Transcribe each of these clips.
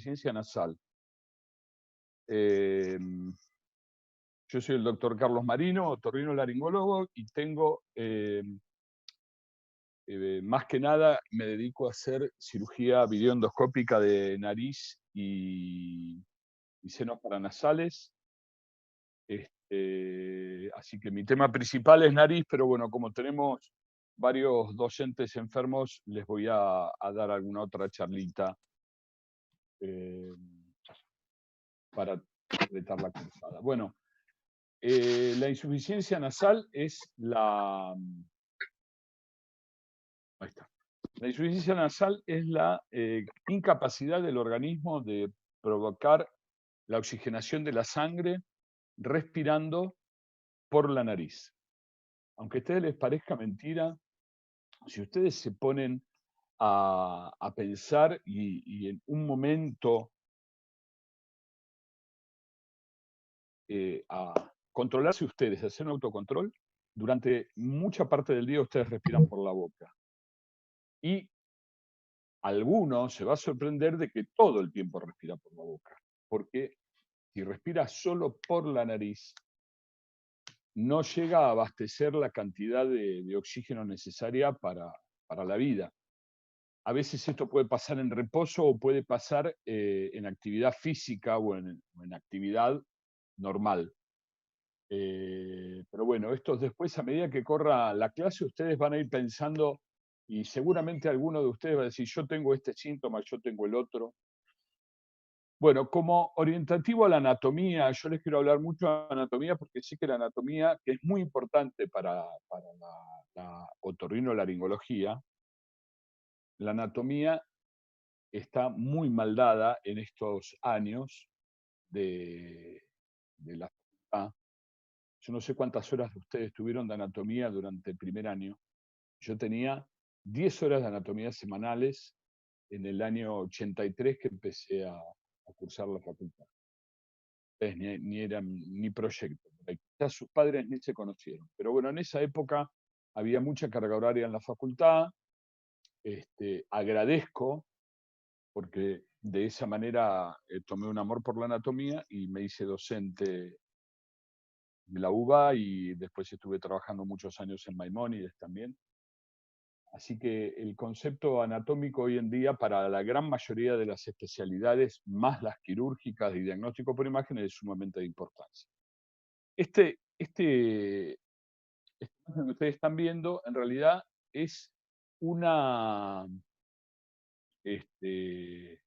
insuficiencia nasal. Eh, yo soy el doctor Carlos Marino, otorrinolaringólogo, y tengo, más que nada, me dedico a hacer cirugía videoendoscópica de nariz y senos paranasales. Así que mi tema principal es nariz, pero bueno, como tenemos varios docentes enfermos, les voy a dar alguna otra charlita eh, para completar la cursada. Bueno, la insuficiencia nasal es ahí está. La insuficiencia nasal es la incapacidad del organismo de provocar la oxigenación de la sangre respirando por la nariz. Aunque a ustedes les parezca mentira, si ustedes se ponen a pensar y en un momento a controlarse ustedes, a hacer un autocontrol, durante mucha parte del día ustedes respiran por la boca. Y alguno se va a sorprender de que todo el tiempo respira por la boca, porque si respira solo por la nariz, no llega a abastecer la cantidad de oxígeno necesaria para la vida. A veces esto puede pasar en reposo o puede pasar en actividad física o en actividad normal. Pero bueno, esto después, a medida que corra la clase, ustedes van a ir pensando y seguramente alguno de ustedes va a decir, yo tengo este síntoma, yo tengo el otro. Bueno, como orientativo a la anatomía, yo les quiero hablar mucho de anatomía porque sé que la anatomía, que es muy importante para la otorrinolaringología, la anatomía está muy mal dada en estos años de, de la facultad. Yo no sé cuántas horas de ustedes tuvieron de anatomía durante el primer año. Yo tenía 10 horas de anatomía semanales en el año 83 que empecé a cursar la facultad. Ustedes ni eran ni proyecto. Quizás sus padres ni se conocieron. Pero bueno, en esa época había mucha carga horaria en la facultad. Agradezco porque de esa manera tomé un amor por la anatomía y me hice docente de la UBA y después estuve trabajando muchos años en Maimónides también. Así que el concepto anatómico hoy en día para la gran mayoría de las especialidades, más las quirúrgicas y diagnóstico por imágenes, es sumamente de importancia. Este imagen que ustedes están viendo en realidad es una, este,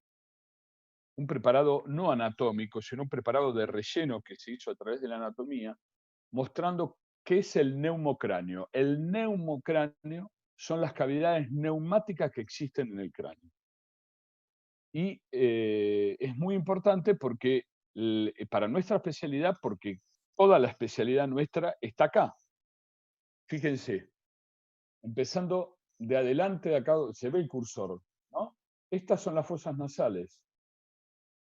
un preparado no anatómico, sino un preparado de relleno que se hizo a través de la anatomía, mostrando qué es el neumocráneo. El neumocráneo son las cavidades neumáticas que existen en el cráneo. Y es muy importante porque para nuestra especialidad, porque toda la especialidad nuestra está acá. Fíjense, empezando de adelante, de acá se ve el cursor, ¿no? Estas son las fosas nasales.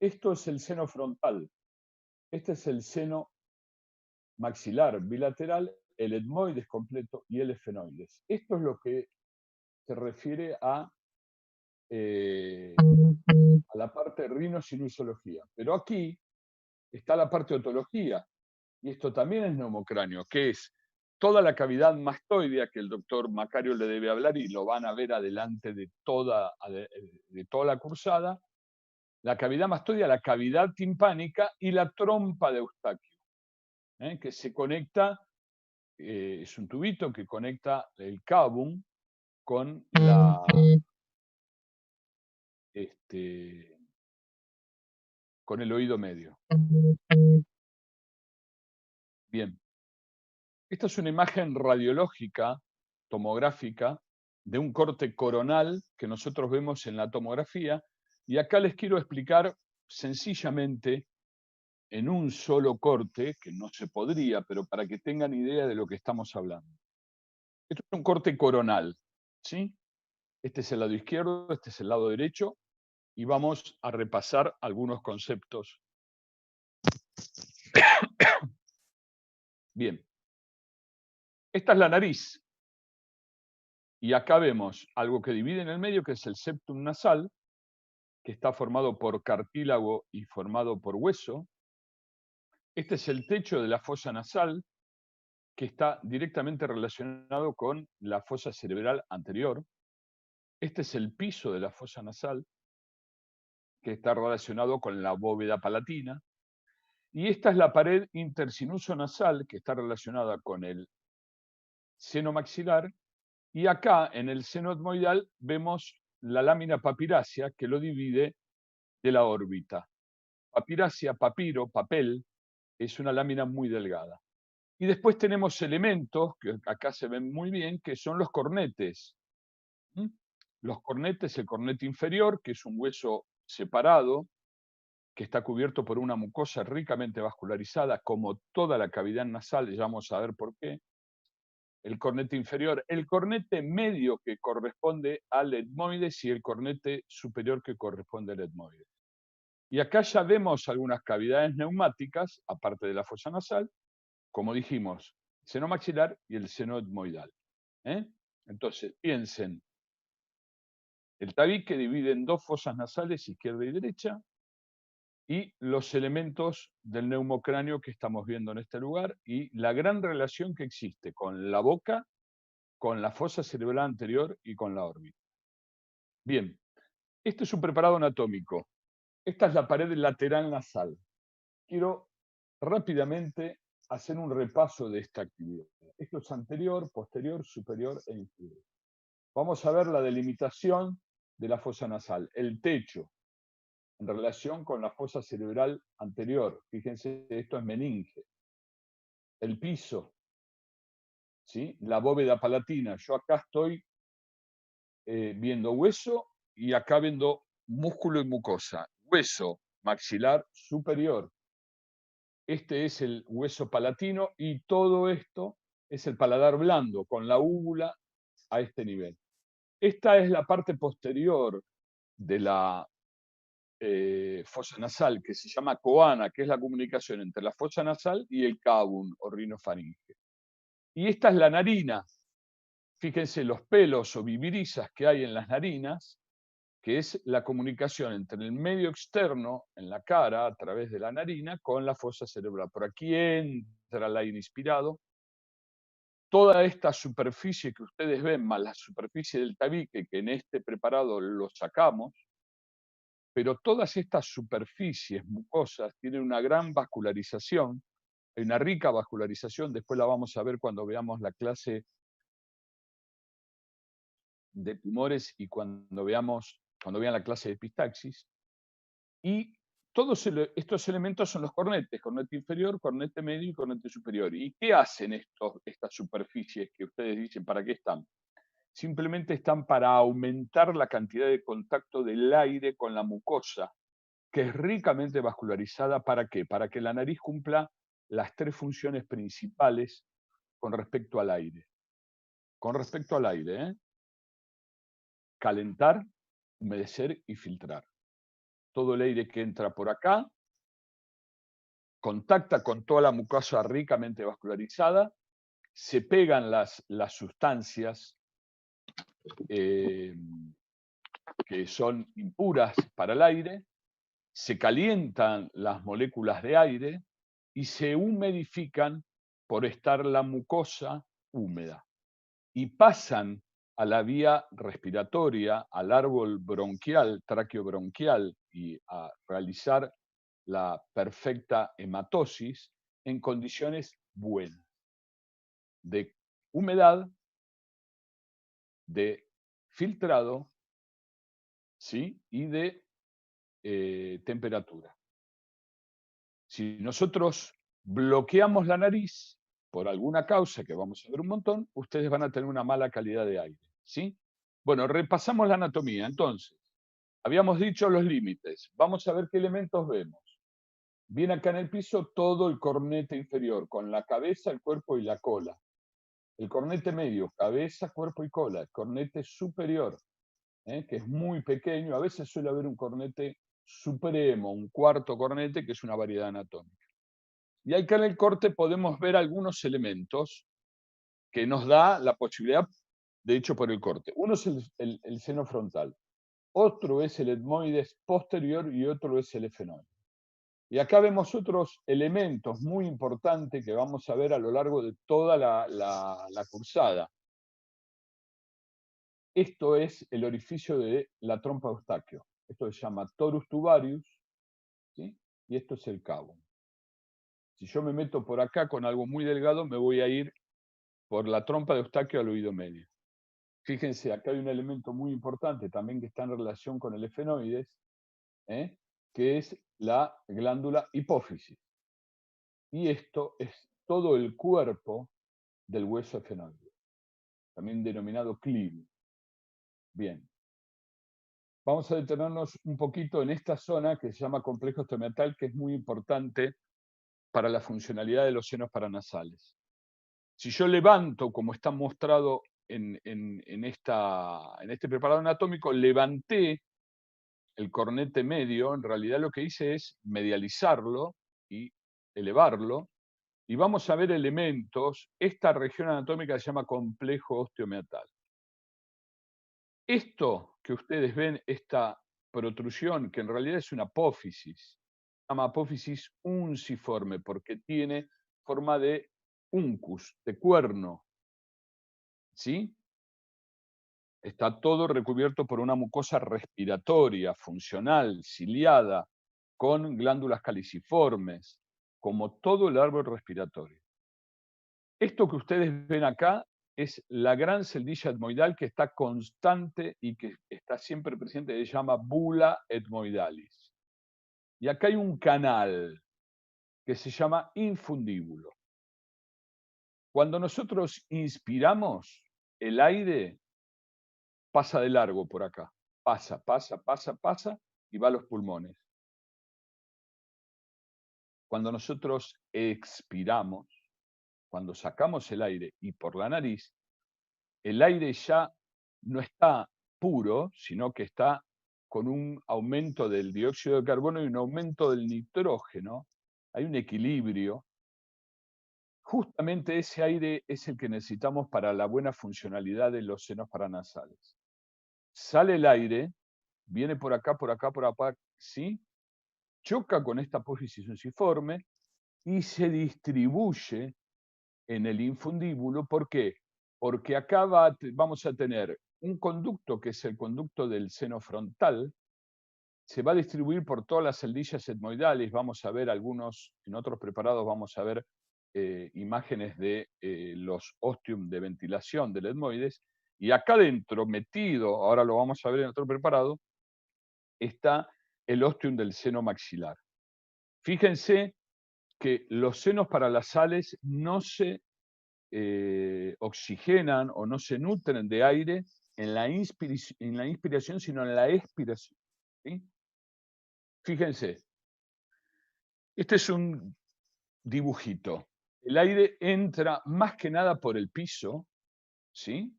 Esto es el seno frontal. Este es el seno maxilar bilateral, el etmoides completo y el esfenoides. Esto es lo que se refiere a la parte de rinosinusología. Pero aquí está la parte de otología, y esto también es neumocráneo, que es toda la cavidad mastoidea que el doctor Macario le debe hablar y lo van a ver adelante de toda la cursada, la cavidad mastoidea, la cavidad timpánica y la trompa de Eustaquio, que se conecta, es un tubito que conecta el cabum con con el oído medio. Bien, esta es una imagen radiológica, tomográfica, de un corte coronal que nosotros vemos en la tomografía, y acá les quiero explicar sencillamente en un solo corte, que no se podría, pero para que tengan idea de lo que estamos hablando. Esto es un corte coronal, ¿sí? Este es el lado izquierdo, este es el lado derecho, y vamos a repasar algunos conceptos. Bien, esta es la nariz, y acá vemos algo que divide en el medio, que es el septum nasal, que está formado por cartílago y formado por hueso. Este es el techo de la fosa nasal, que está directamente relacionado con la fosa cerebral anterior. Este es el piso de la fosa nasal, que está relacionado con la bóveda palatina. Y esta es la pared intersinuso nasal, que está relacionada con el seno maxilar. Y acá, en el seno etmoidal, vemos la lámina papirácea que lo divide de la órbita. Papirácea, papiro, papel, es una lámina muy delgada. Y después tenemos elementos, que acá se ven muy bien, que son los cornetes. ¿Mm? Los cornetes, el cornete inferior, que es un hueso separado, que está cubierto por una mucosa ricamente vascularizada, como toda la cavidad nasal, ya vamos a ver por qué. El cornete inferior, el cornete medio que corresponde al etmoides y el cornete superior que corresponde al etmoides. Y acá ya vemos algunas cavidades neumáticas, aparte de la fosa nasal, como dijimos, el seno maxilar y el seno etmoidal. Entonces, piensen, el tabique divide en dos fosas nasales, izquierda y derecha, y los elementos del neumocráneo que estamos viendo en este lugar y la gran relación que existe con la boca, con la fosa cerebral anterior y con la órbita. Bien, este es un preparado anatómico. Esta es la pared lateral nasal. Quiero rápidamente hacer un repaso de esta actividad. Esto es anterior, posterior, superior e inferior. Vamos a ver la delimitación de la fosa nasal, el techo en relación con la fosa cerebral anterior. Fíjense, esto es meninge. El piso, ¿sí? La bóveda palatina. Yo acá estoy viendo hueso y acá viendo músculo y mucosa. Hueso maxilar superior. Este es el hueso palatino y todo esto es el paladar blando, con la úvula a este nivel. Esta es la parte posterior de la fosa nasal, que se llama coana, que es la comunicación entre la fosa nasal y el cavum o rinofaringe. Y esta es la narina. Fíjense los pelos o vivirizas que hay en las narinas, que es la comunicación entre el medio externo en la cara, a través de la narina, con la fosa cerebral. Por aquí entra el aire inspirado. Toda esta superficie que ustedes ven, más la superficie del tabique, que en este preparado lo sacamos, pero todas estas superficies mucosas tienen una gran vascularización, hay una rica vascularización, después la vamos a ver cuando veamos la clase de tumores y cuando vean la clase de epistaxis. Y todos estos elementos son los cornetes, cornete inferior, cornete medio y cornete superior. ¿Y qué hacen estas superficies que ustedes dicen para qué están? Simplemente están para aumentar la cantidad de contacto del aire con la mucosa, que es ricamente vascularizada. ¿Para qué? Para que la nariz cumpla las tres funciones principales con respecto al aire. Con respecto al aire, calentar, humedecer y filtrar. Todo el aire que entra por acá contacta con toda la mucosa ricamente vascularizada, se pegan las sustancias que son impuras para el aire, se calientan las moléculas de aire y se humedifican por estar la mucosa húmeda. Y pasan a la vía respiratoria, al árbol bronquial, traqueobronquial, y a realizar la perfecta hematosis en condiciones buenas, de humedad, de filtrado, ¿sí? Y de temperatura. Si nosotros bloqueamos la nariz por alguna causa, que vamos a ver un montón, ustedes van a tener una mala calidad de aire, ¿sí? Bueno, repasamos la anatomía. Entonces, habíamos dicho los límites. Vamos a ver qué elementos vemos. Viene acá en el piso todo el cornete inferior, con la cabeza, el cuerpo y la cola. El cornete medio, cabeza, cuerpo y cola. El cornete superior, que es muy pequeño. A veces suele haber un cornete supremo, un cuarto cornete, que es una variedad anatómica. Y acá en el corte podemos ver algunos elementos que nos da la posibilidad, de hecho, por el corte. Uno es el seno frontal. otro es el etmoides posterior y otro es el efenoide. Y acá vemos otros elementos muy importantes que vamos a ver a lo largo de toda la cursada. Esto es el orificio de la trompa de Eustaquio. Esto se llama torus tubarius, ¿sí? Y esto es el cabo. Si yo me meto por acá con algo muy delgado, me voy a ir por la trompa de Eustaquio al oído medio. Fíjense, acá hay un elemento muy importante también que está en relación con el efenoides, ¿eh? Que es la glándula hipófisis. Y esto es todo el cuerpo del hueso efenoide, también denominado clivo. Bien. Vamos a detenernos un poquito en esta zona que se llama complejo osteometal, que es muy importante para la funcionalidad de los senos paranasales. Si yo levanto, como está mostrado en este preparado anatómico, levanté el cornete medio, en realidad lo que hice es medializarlo y elevarlo, y vamos a ver elementos. Esta región anatómica se llama complejo osteometal. Esto que ustedes ven, esta protrusión, que en realidad es una apófisis, se llama apófisis unciforme porque tiene forma de uncus, de cuerno, ¿sí? Está todo recubierto por una mucosa respiratoria, funcional, ciliada, con glándulas caliciformes, como todo el árbol respiratorio. Esto que ustedes ven acá es la gran celdilla etmoidal que está constante y que está siempre presente, se llama bula etmoidalis. Y acá hay un canal que se llama infundíbulo. Cuando nosotros inspiramos, el aire pasa de largo por acá. Pasa y va a los pulmones. Cuando nosotros expiramos, cuando sacamos el aire y por la nariz, el aire ya no está puro, sino que está con un aumento del dióxido de carbono y un aumento del nitrógeno. Hay un equilibrio. Justamente ese aire es el que necesitamos para la buena funcionalidad de los senos paranasales. Sale el aire, viene por acá, ¿sí? Choca con esta apófisis unciforme y se distribuye en el infundíbulo. ¿Por qué? Porque acá vamos a tener un conducto que es el conducto del seno frontal, se va a distribuir por todas las celdillas etmoidales. Vamos a ver algunos, en otros preparados vamos a ver imágenes de los ostium de ventilación del etmoides, y acá dentro, metido, ahora lo vamos a ver en otro preparado, está el ostium del seno maxilar. Fíjense que los senos paranasales no se oxigenan o no se nutren de aire en la inspiración, sino en la expiración. ¿Sí? Fíjense, este es un dibujito. El aire entra más que nada por el piso, ¿sí?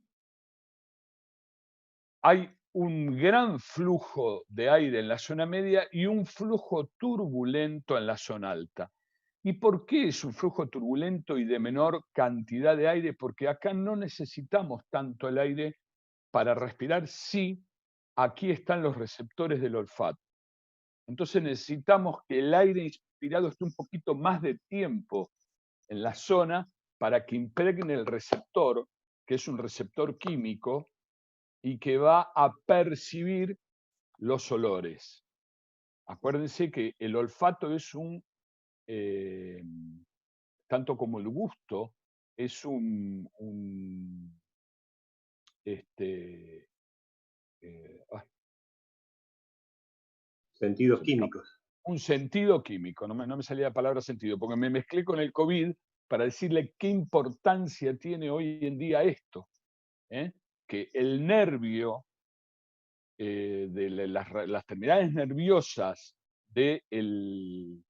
Hay un gran flujo de aire en la zona media y un flujo turbulento en la zona alta. ¿Y por qué es un flujo turbulento y de menor cantidad de aire? Porque acá no necesitamos tanto el aire para respirar. Sí, aquí están los receptores del olfato. Entonces necesitamos que el aire inspirado esté un poquito más de tiempo en la zona para que impregne el receptor, que es un receptor químico, y que va a percibir los olores. Acuérdense que el olfato es tanto como el gusto, es este, Sentidos químicos. un sentido químico. No me salía la palabra sentido, porque me mezclé con el COVID para decirle qué importancia tiene hoy en día esto. Que el nervio, de las terminales nerviosas del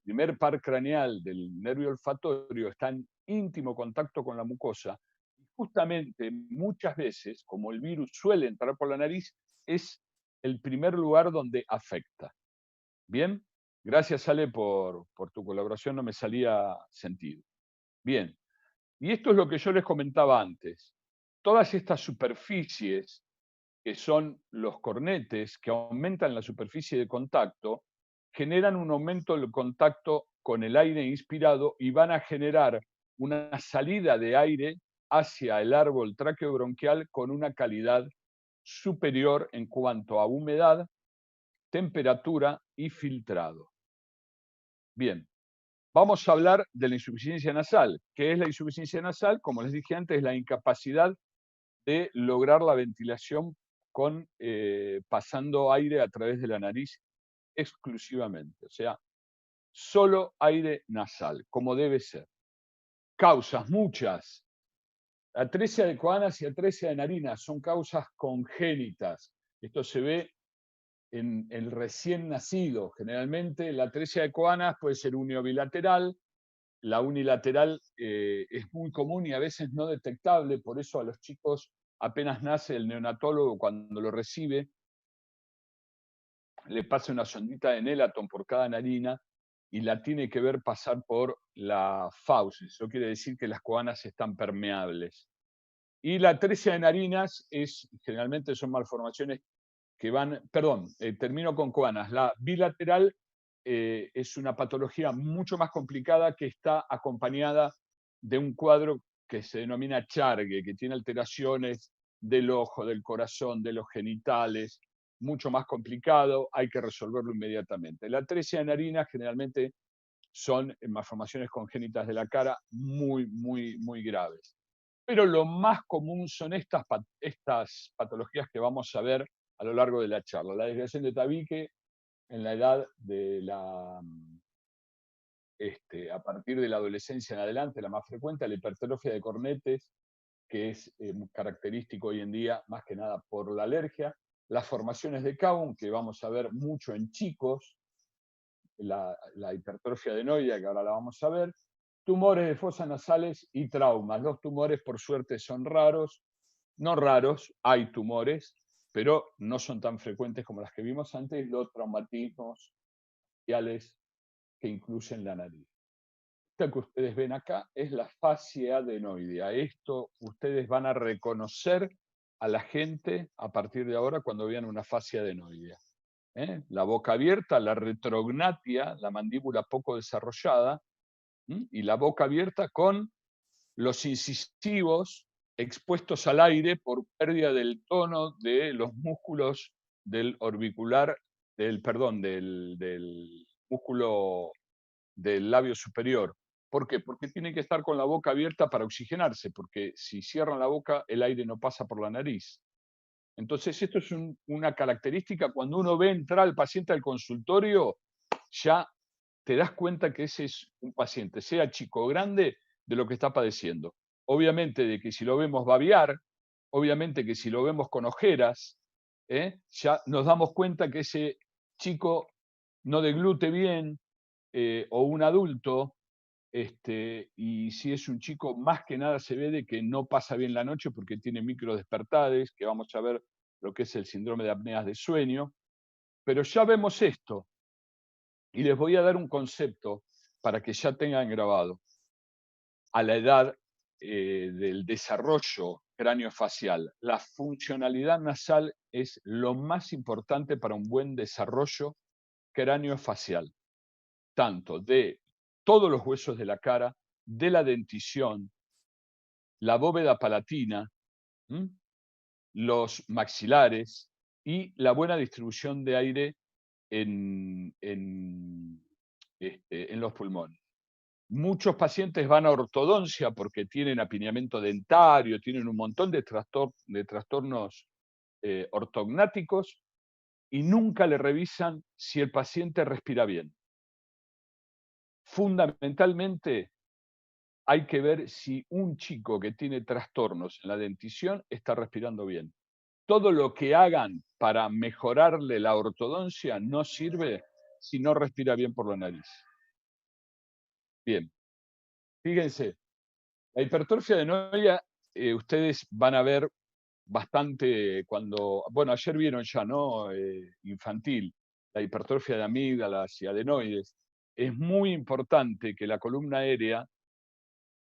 primer par craneal del nervio olfatorio está en íntimo contacto con la mucosa. Y justamente muchas veces, como el virus suele entrar por la nariz, es el primer lugar donde afecta. Bien, gracias Ale por tu colaboración, no me salía sentido. Bien, y esto es lo que yo les comentaba antes. Todas estas superficies que son los cornetes, que aumentan la superficie de contacto, generan un aumento del contacto con el aire inspirado y van a generar una salida de aire hacia el árbol traqueobronquial con una calidad superior en cuanto a humedad, temperatura y filtrado. Bien, vamos a hablar de la insuficiencia nasal. ¿Qué es la insuficiencia nasal? Como les dije antes, la incapacidad de lograr la ventilación con, pasando aire a través de la nariz exclusivamente, o sea, solo aire nasal, como debe ser. Causas, muchas. Atresia de coanas y atresia de narinas son causas congénitas. Esto se ve en el recién nacido. Generalmente la atresia de coanas puede ser uniobilateral. La unilateral es muy común y a veces no detectable, por eso a los chicos apenas nace el neonatólogo, cuando lo recibe, le pasa una sondita de Nelaton por cada narina y la tiene que ver pasar por la fauces. Eso quiere decir que las coanas están permeables. Y la atresia de narinas generalmente son malformaciones que van, perdón, termino con coanas. La bilateral es una patología mucho más complicada que está acompañada de un cuadro que se denomina Chargue, que tiene alteraciones del ojo, del corazón, de los genitales, mucho más complicado, hay que resolverlo inmediatamente. La atresia de narinas generalmente son malformaciones congénitas de la cara muy, muy, muy graves. Pero lo más común son estas patologías que vamos a ver a lo largo de la charla. La desviación de tabique en la edad de a partir de la adolescencia en adelante, la más frecuente, la hipertrofia de cornetes, que es característico hoy en día más que nada por la alergia, las formaciones de Caun, que vamos a ver mucho en chicos, la hipertrofia adenoidea, que ahora la vamos a ver, tumores de fosas nasales y traumas. Los tumores, por suerte, son raros, no raros, hay tumores, pero no son tan frecuentes como las que vimos antes, los traumatismos faciales que incluyen la nariz. Esto que ustedes ven acá es la fascia adenoidea. Esto ustedes van a reconocer a la gente a partir de ahora cuando vean una fascia adenoidea. La boca abierta, la retrognatia, la mandíbula poco desarrollada, y la boca abierta con los incisivos expuestos al aire por pérdida del tono de los músculos del orbicular, del músculo del labio superior. ¿Por qué? Porque tiene que estar con la boca abierta para oxigenarse, porque si cierran la boca, el aire no pasa por la nariz. Entonces, esto es una característica. Cuando uno ve entrar al paciente al consultorio, ya te das cuenta que ese es un paciente, sea chico o grande, de lo que está padeciendo. Obviamente de que si lo vemos babear, obviamente que si lo vemos con ojeras, ya nos damos cuenta que ese chico no deglute bien, o un adulto, y si es un chico, más que nada se ve de que no pasa bien la noche porque tiene micro despertares, que vamos a ver lo que es el síndrome de apneas de sueño. Pero ya vemos esto, y les voy a dar un concepto para que ya tengan grabado. A la edad del desarrollo craneofacial, la funcionalidad nasal es lo más importante para un buen desarrollo craneofacial, tanto de todos los huesos de la cara, de la dentición, la bóveda palatina, ¿m? Los maxilares y la buena distribución de aire en los pulmones. Muchos pacientes van a ortodoncia porque tienen apiñamiento dentario, tienen un montón de trastornos ortognáticos y nunca le revisan si el paciente respira bien. Fundamentalmente, hay que ver si un chico que tiene trastornos en la dentición está respirando bien. Todo lo que hagan para mejorarle la ortodoncia no sirve si no respira bien por la nariz. Bien, fíjense, la hipertrofia adenoidea, ustedes van a ver bastante cuando, bueno, ayer vieron ya, ¿no? Infantil, la hipertrofia de amígdalas y adenoides. Es muy importante que la columna aérea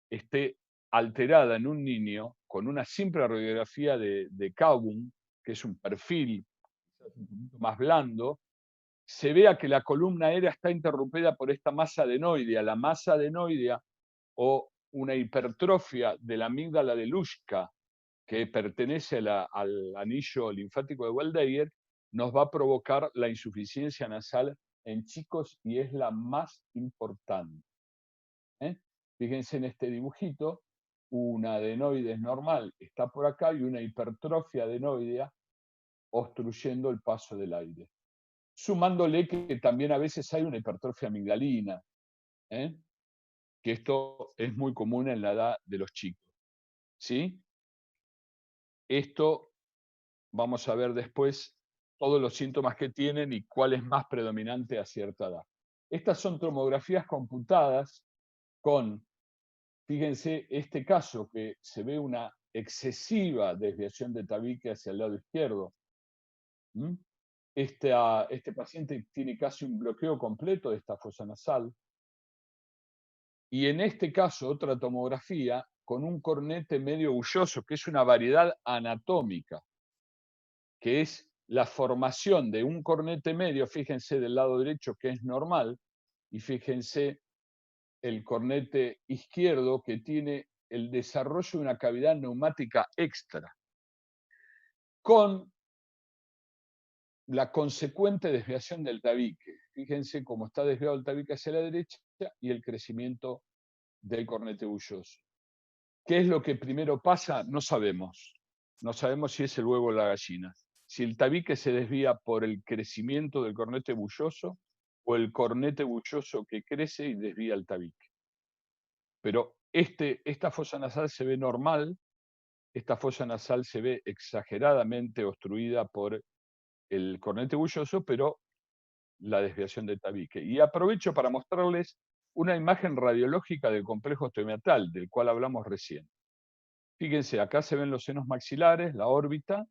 esté alterada en un niño con una simple radiografía de Cowboom, que es un perfil quizás un poquito más blando, se vea que la columna aérea está interrumpida por esta masa adenoidea. La masa adenoidea o una hipertrofia de la amígdala de Luschka, que pertenece al anillo linfático de Waldeyer, nos va a provocar la insuficiencia nasal en chicos y es la más importante. Fíjense en este dibujito, una adenoides normal está por acá y una hipertrofia adenoidea obstruyendo el paso del aire. Sumándole que también a veces hay una hipertrofia amigdalina, que esto es muy común en la edad de los chicos. ¿Sí? Esto vamos a ver después todos los síntomas que tienen y cuál es más predominante a cierta edad. Estas son tomografías computadas con, fíjense, este caso que se ve una excesiva desviación de tabique hacia el lado izquierdo. Este paciente tiene casi un bloqueo completo de esta fosa nasal. Y en este caso, otra tomografía con un cornete medio bulloso, que es una variedad anatómica, que es la formación de un cornete medio, fíjense del lado derecho que es normal, y fíjense el cornete izquierdo que tiene el desarrollo de una cavidad neumática extra, con la consecuente desviación del tabique. Fíjense cómo está desviado el tabique hacia la derecha y el crecimiento del cornete bulloso. ¿Qué es lo que primero pasa? No sabemos. No sabemos si es el huevo o la gallina. Si el tabique se desvía por el crecimiento del cornete bulloso o el cornete bulloso que crece y desvía el tabique. Pero esta fosa nasal se ve normal, esta fosa nasal se ve exageradamente obstruida por el cornete bulloso, pero la desviación del tabique. Y aprovecho para mostrarles una imagen radiológica del complejo osteomeatal, del cual hablamos recién. Fíjense, acá se ven los senos maxilares, la órbita,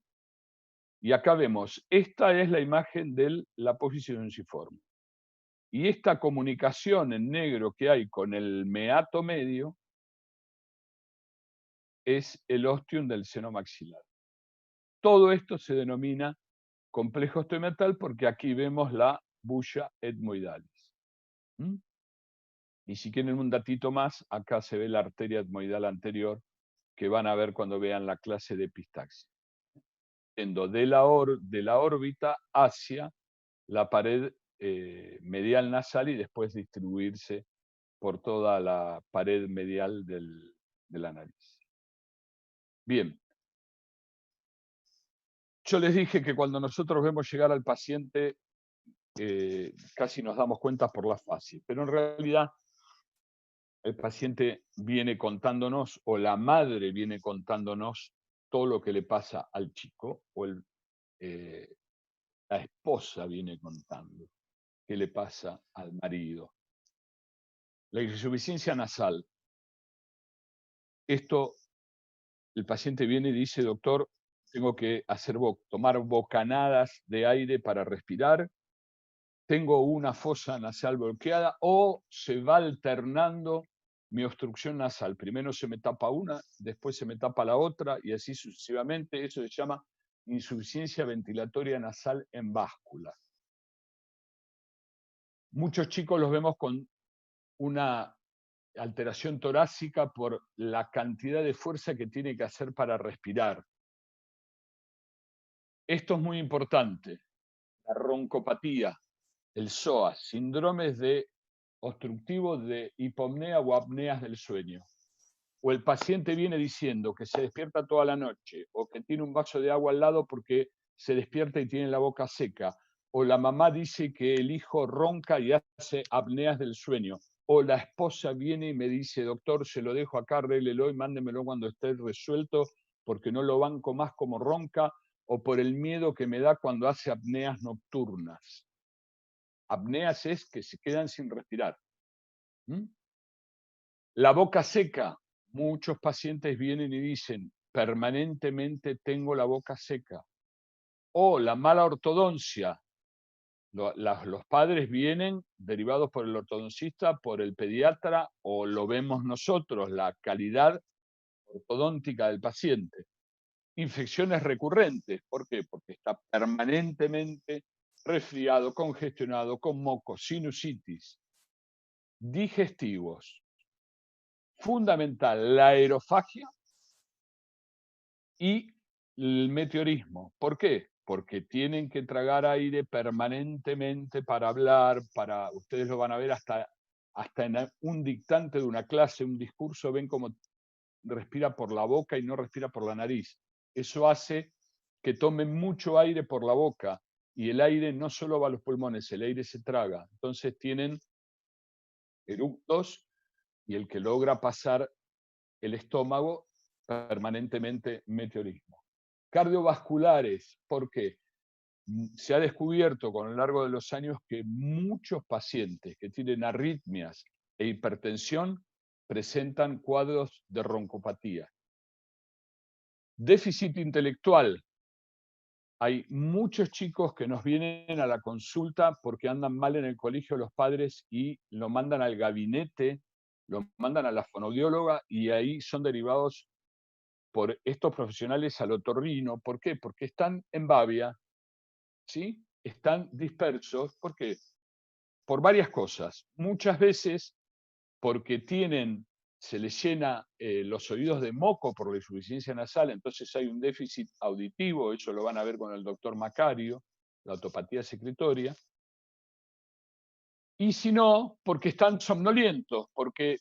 y acá vemos, esta es la imagen de la apófisis unciforme. Y esta comunicación en negro que hay con el meato medio es el ostium del seno maxilar. Todo esto se denomina complejo osteomeatal porque aquí vemos la bulla etmoidalis. Y si quieren un datito más, acá se ve la arteria etmoidal anterior que van a ver cuando vean la clase de epistaxia. De la órbita hacia la pared medial nasal y después distribuirse por toda la pared medial de la nariz. Bien. Yo les dije que cuando nosotros vemos llegar al paciente, casi nos damos cuenta por la fase, pero en realidad el paciente viene contándonos o la madre viene contándonos todo lo que le pasa al chico o la esposa viene contando qué le pasa al marido. La insuficiencia nasal. Esto, el paciente viene y dice, doctor, tengo que tomar bocanadas de aire para respirar, tengo una fosa nasal bloqueada o se va alternando mi obstrucción nasal. Primero se me tapa una, después se me tapa la otra y así sucesivamente. Eso se llama insuficiencia ventilatoria nasal en báscula. Muchos chicos los vemos con una alteración torácica por la cantidad de fuerza que tiene que hacer para respirar. Esto es muy importante. La roncopatía, el SOAS, síndromes obstructivos de hipopnea o apneas del sueño. O el paciente viene diciendo que se despierta toda la noche o que tiene un vaso de agua al lado porque se despierta y tiene la boca seca. O la mamá dice que el hijo ronca y hace apneas del sueño. O la esposa viene y me dice, doctor, se lo dejo acá, arréglelo y mándemelo cuando esté resuelto porque no lo banco más como ronca o por el miedo que me da cuando hace apneas nocturnas. Apneas es que se quedan sin respirar. La boca seca. Muchos pacientes vienen y dicen, permanentemente tengo la boca seca. O la mala ortodoncia. Los padres vienen derivados por el ortodoncista, por el pediatra, o lo vemos nosotros, la calidad ortodóntica del paciente. infecciones recurrentes. ¿Por qué? Porque está permanentemente resfriado, congestionado, con moco, sinusitis, digestivos. Fundamental, la aerofagia y el meteorismo. ¿Por qué? Porque tienen que tragar aire permanentemente para hablar, ustedes lo van a ver hasta en un dictante de una clase, un discurso, ven cómo respira por la boca y no respira por la nariz. Eso hace que tomen mucho aire por la boca y el aire no solo va a los pulmones, el aire se traga. Entonces tienen eructos y el que logra pasar el estómago, permanentemente meteorismo. Cardiovasculares, ¿por qué? Se ha descubierto con lo largo de los años que muchos pacientes que tienen arritmias e hipertensión presentan cuadros de broncopatía. Déficit intelectual. Hay muchos chicos que nos vienen a la consulta porque andan mal en el colegio los padres y lo mandan al gabinete, lo mandan a la fonoaudióloga y ahí son derivados por estos profesionales al otorrino. ¿Por qué? Porque están en babia, ¿sí? Están dispersos. ¿Por qué? Por varias cosas. Muchas veces porque se les llena los oídos de moco por la insuficiencia nasal, entonces hay un déficit auditivo, eso lo van a ver con el doctor Macario, la otopatía secretoria. Y si no, porque están somnolientos, porque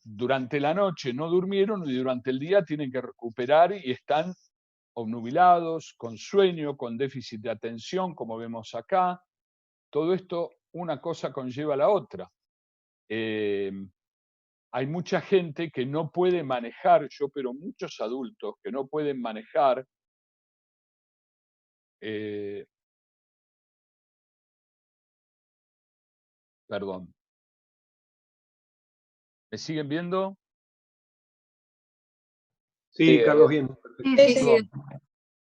durante la noche no durmieron y durante el día tienen que recuperar y están obnubilados, con sueño, con déficit de atención, como vemos acá. Todo esto, una cosa conlleva a la otra. Hay mucha gente que no puede manejar, pero muchos adultos que no pueden manejar. Perdón. ¿Me siguen viendo? Sí, Carlos, bien. Sí,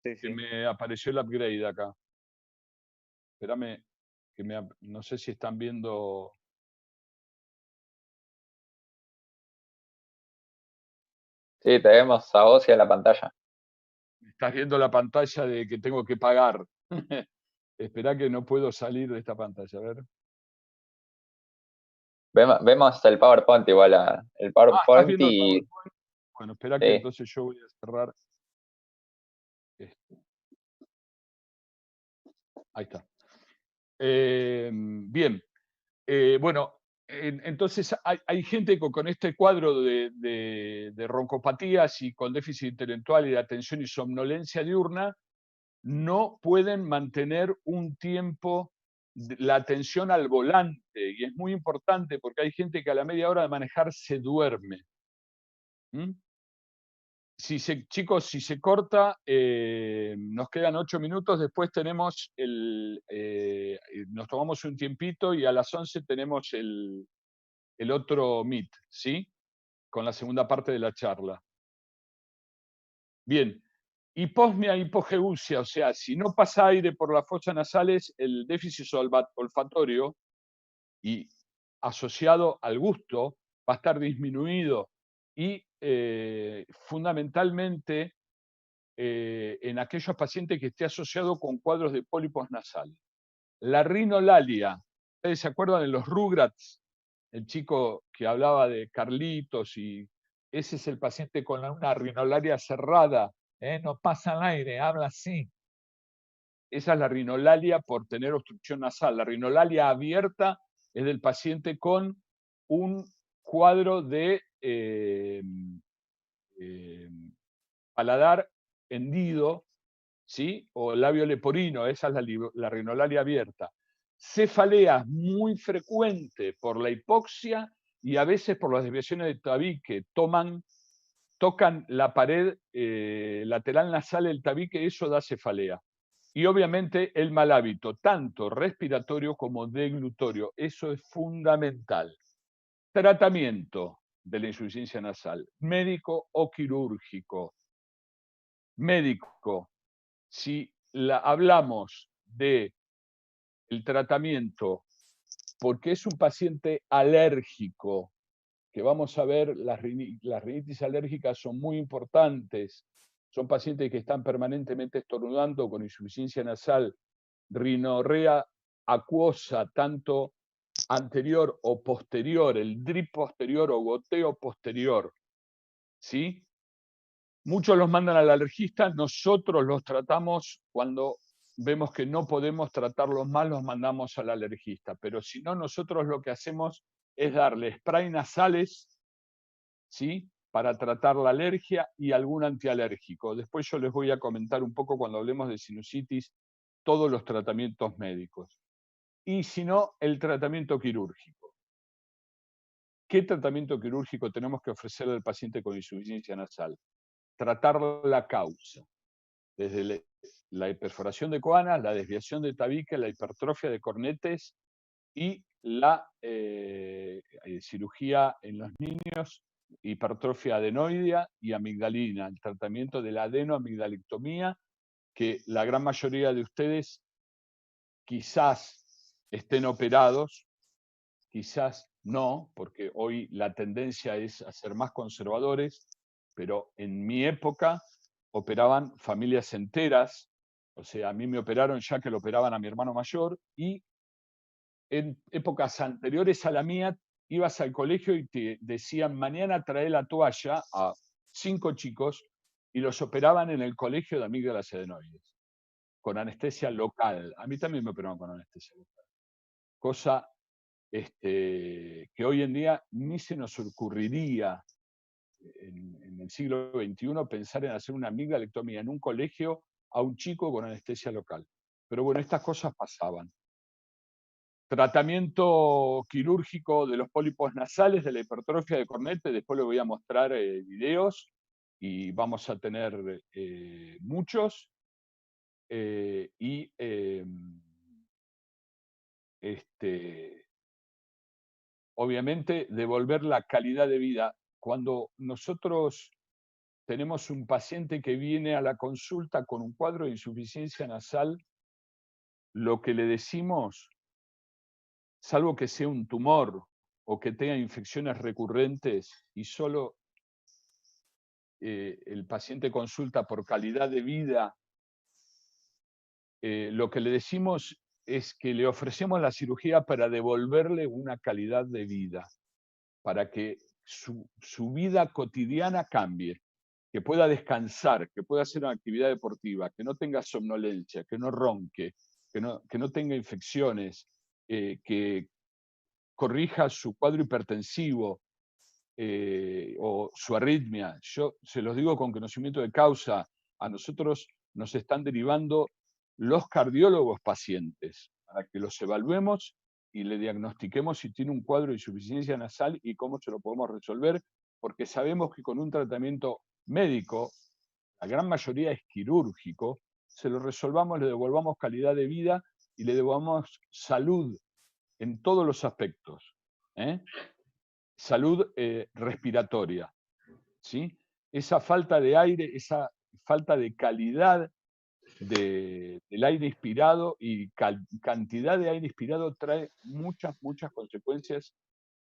sí. Que me apareció el upgrade acá. Espérame, no sé si están viendo. Sí, te vemos a vos y a la pantalla. Estás viendo la pantalla de que tengo que pagar. Esperá que no puedo salir de esta pantalla, a ver. Vemos el PowerPoint igual, el ¿Estás PowerPoint viendo el y... PowerPoint? Bueno, espera que Sí. entonces yo voy a cerrar esto. Ahí está. Bien. Bueno, entonces hay gente con este cuadro de roncopatías y con déficit intelectual y de atención y somnolencia diurna, no pueden mantener un tiempo la atención al volante. Y es muy importante porque hay gente que a la media hora de manejar se duerme. Chicos, si se corta, nos quedan 8 minutos, después tenemos nos tomamos un tiempito y a las 11 tenemos el otro Meet, ¿sí? Con la segunda parte de la charla. Bien, hiposmia, hipogeusia, o sea, si no pasa aire por las fosas nasales, el déficit olfatorio y asociado al gusto va a estar disminuido y fundamentalmente en aquellos pacientes que esté asociado con cuadros de pólipos nasales. La rinolalia, ¿ustedes se acuerdan de los Rugrats? El chico que hablaba de Carlitos, y ese es el paciente con una rinolaria cerrada, no pasa el aire, habla así. Esa es la rinolalia por tener obstrucción nasal. La rinolalia abierta es del paciente con un cuadro de paladar hendido, ¿sí? O labio leporino, esa es la rinolalia abierta. Cefalea muy frecuente por la hipoxia y a veces por las desviaciones de tabique. Tocan la pared lateral nasal del tabique, eso da cefalea. Y obviamente el mal hábito, tanto respiratorio como deglutorio, eso es fundamental. Tratamiento de la insuficiencia nasal, médico o quirúrgico. Médico, si hablamos de el tratamiento porque es un paciente alérgico, que vamos a ver, las rinitis alérgicas son muy importantes, son pacientes que están permanentemente estornudando con insuficiencia nasal, rinorrea acuosa, tanto anterior o posterior, el drip posterior o goteo posterior, ¿sí? Muchos los mandan al alergista, nosotros los tratamos cuando vemos que no podemos tratarlos más, los mandamos al alergista. Pero si no, nosotros lo que hacemos es darle spray nasales, ¿sí? Para tratar la alergia y algún antialérgico. Después yo les voy a comentar un poco cuando hablemos de sinusitis todos los tratamientos médicos. Y si no, el tratamiento quirúrgico. ¿Qué tratamiento quirúrgico tenemos que ofrecerle al paciente con insuficiencia nasal? Tratar la causa, desde la perforación de coanas, la desviación de tabique, la hipertrofia de cornetes y la cirugía en los niños, hipertrofia adenoidea y amigdalina, el tratamiento de la adenoamigdalectomía, que la gran mayoría de ustedes quizás estén operados, quizás no, porque hoy la tendencia es a ser más conservadores, pero en mi época operaban familias enteras, o sea, a mí me operaron ya que lo operaban a mi hermano mayor, y en épocas anteriores a la mía ibas al colegio y te decían, mañana trae la toalla a 5 chicos y los operaban en el colegio de amígdalas adenoides, con anestesia local. A mí también me operaron con anestesia local. Cosa que hoy en día ni se nos ocurriría en el siglo XXI pensar en hacer una amigdalectomía en un colegio a un chico con anestesia local. Pero bueno, estas cosas pasaban. Tratamiento quirúrgico de los pólipos nasales, de la hipertrofia de cornete, después les voy a mostrar videos y vamos a tener muchos. Y obviamente devolver la calidad de vida. Cuando nosotros tenemos un paciente que viene a la consulta con un cuadro de insuficiencia nasal, lo que le decimos, salvo que sea un tumor o que tenga infecciones recurrentes y solo el paciente consulta por calidad de vida, lo que le decimos es que le ofrecemos la cirugía para devolverle una calidad de vida, para que su vida cotidiana cambie, que pueda descansar, que pueda hacer una actividad deportiva, que no tenga somnolencia, que no ronque, que no tenga infecciones, que corrija su cuadro hipertensivo o su arritmia. Yo se los digo con conocimiento de causa, a nosotros nos están derivando los cardiólogos pacientes para que los evaluemos y le diagnostiquemos si tiene un cuadro de insuficiencia nasal y cómo se lo podemos resolver, porque sabemos que con un tratamiento médico, la gran mayoría es quirúrgico, se lo resolvamos, le devolvamos calidad de vida y le devolvamos salud en todos los aspectos. Salud respiratoria, ¿sí? Esa falta de aire, esa falta de calidad del aire inspirado y cantidad de aire inspirado trae muchas, muchas consecuencias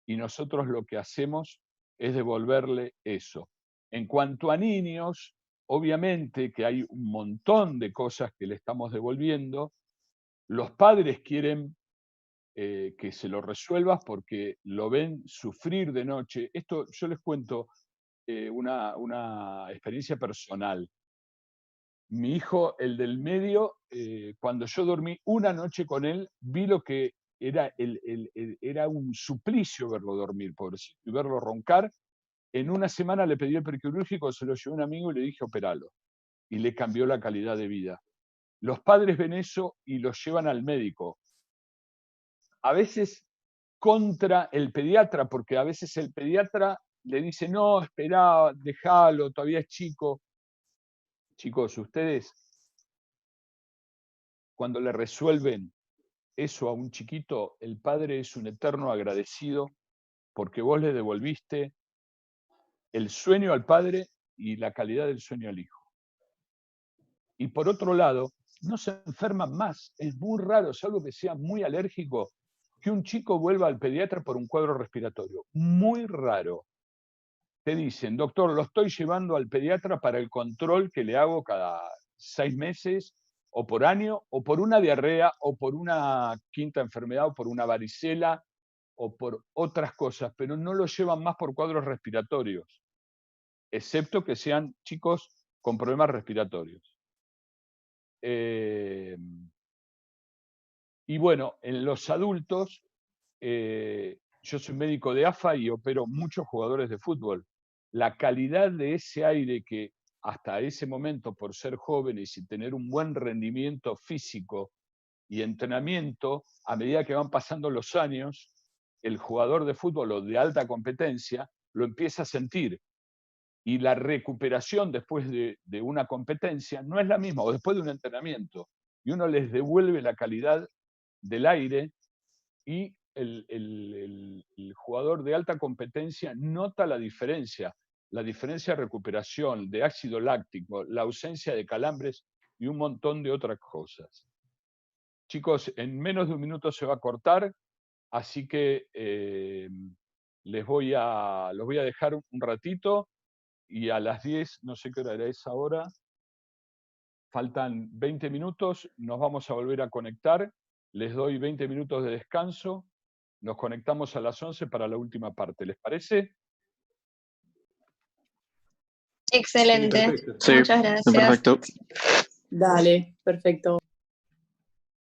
y nosotros lo que hacemos es devolverle eso. En cuanto a niños, obviamente que hay un montón de cosas que le estamos devolviendo. Los padres quieren que se lo resuelvas porque lo ven sufrir de noche. Esto yo les cuento una experiencia personal. Mi hijo, el del medio, cuando yo dormí una noche con él, vi lo que era, era un suplicio verlo dormir, pobrecito, y verlo roncar. En una semana le pedí el prequirúrgico, se lo llevó un amigo y le dije operalo. Y le cambió la calidad de vida. Los padres ven eso y los llevan al médico. A veces contra el pediatra, porque a veces el pediatra le dice, no, espera, déjalo, todavía es chico. Chicos, ustedes, cuando le resuelven eso a un chiquito, el padre es un eterno agradecido porque vos le devolviste el sueño al padre y la calidad del sueño al hijo. Y por otro lado, no se enferman más. Es muy raro, salvo que sea muy alérgico, que un chico vuelva al pediatra por un cuadro respiratorio. Muy raro. te dicen, doctor, lo estoy llevando al pediatra para el control que le hago cada 6 meses, o por año, o por una diarrea, o por una quinta enfermedad, o por una varicela, o por otras cosas, pero no lo llevan más por cuadros respiratorios, excepto que sean chicos con problemas respiratorios. Y bueno, en los adultos, yo soy médico de AFA y opero muchos jugadores de fútbol. La calidad de ese aire que hasta ese momento, por ser jóvenes y tener un buen rendimiento físico y entrenamiento, a medida que van pasando los años, el jugador de fútbol o de alta competencia lo empieza a sentir. Y la recuperación después de una competencia no es la misma, o después de un entrenamiento. Y uno les devuelve la calidad del aire y el jugador de alta competencia nota la diferencia de recuperación, de ácido láctico, la ausencia de calambres y un montón de otras cosas. Chicos, en menos de un minuto se va a cortar, así que los voy a dejar un ratito y a las 10, no sé qué hora era esa hora, faltan 20 minutos, nos vamos a volver a conectar, les doy 20 minutos de descanso, nos conectamos a las 11 para la última parte, ¿les parece? Excelente. Sí, Muchas gracias. perfecto. Dale, perfecto.